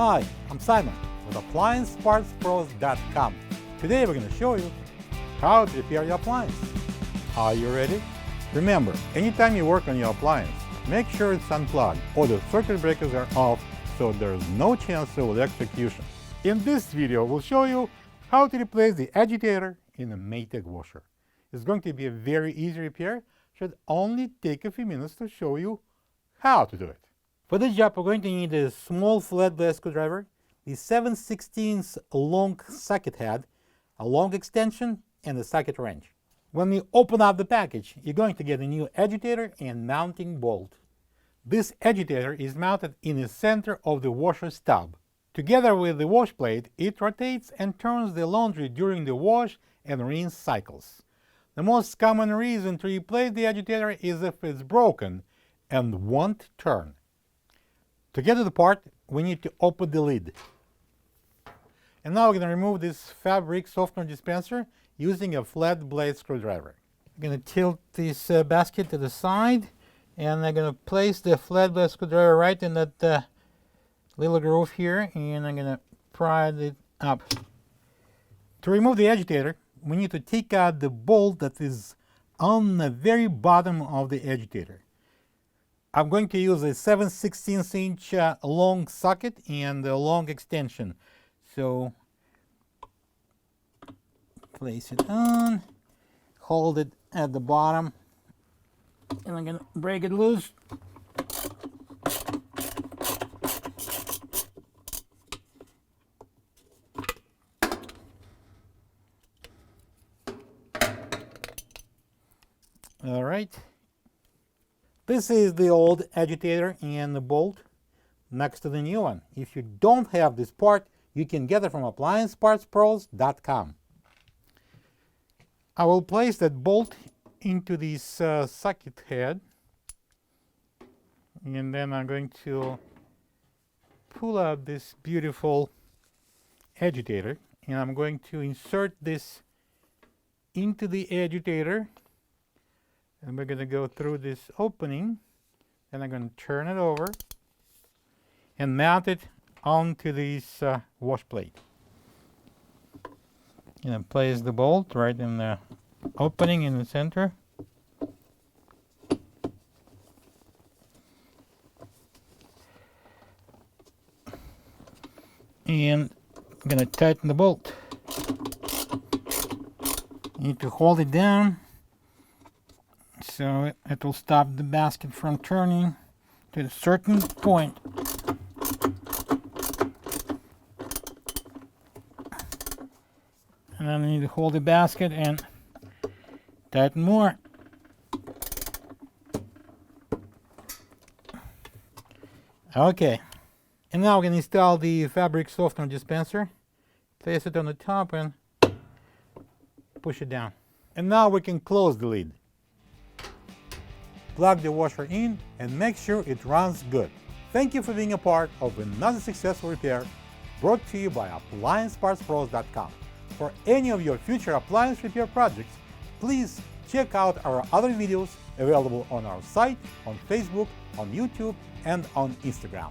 Hi, I'm Simon with AppliancePartsPros.com. Today we're going to show you how to repair your appliance. Are you ready? Remember, anytime you work on your appliance, make sure it's unplugged or the circuit breakers are off so there's no chance of electrocution. In this video, we'll show you how to replace the agitator in a Maytag washer. It's going to be a very easy repair. Should only take a few minutes to show you how to do it. For this job, we're going to need a small flat blade screwdriver, the 7/16 long socket head, a long extension, and a socket wrench. When you open up the package, you're going to get a new agitator and mounting bolt. This agitator is mounted in the center of the washer stub. Together with the wash plate, it rotates and turns the laundry during the wash and rinse cycles. The most common reason to replace the agitator is if it's broken and won't turn. To get to the part, we need to open the lid. And now we're going to remove this fabric softener dispenser using a flat blade screwdriver. I'm going to tilt this basket to the side, and I'm going to place the flat blade screwdriver right in that little groove here, and I'm going to pry it up. To remove the agitator, we need to take out the bolt that is on the very bottom of the agitator. I'm going to use a 7/16 inch long socket and a long extension. So place it on, hold it at the bottom, and I'm going to break it loose. All right. This is the old agitator and the bolt next to the new one. If you don't have this part, you can get it from AppliancePartsPros.com. I will place that bolt into this socket head, and then I'm going to pull out this beautiful agitator, and I'm going to insert this into the agitator. And we're going to go through this opening, and I'm going to turn it over and mount it onto this wash plate. And place the bolt right in the opening in the center. And I'm going to tighten the bolt. You need to hold it down so it will stop the basket from turning to a certain point. And then you need to hold the basket and tighten more. Okay, and now we can install the fabric softener dispenser. Place it on the top and push it down. And now we can close the lid. Plug the washer in and make sure it runs good. Thank you for being a part of another successful repair brought to you by AppliancePartsPros.com. For any of your future appliance repair projects, please check out our other videos available on our site, on Facebook, on YouTube, and on Instagram.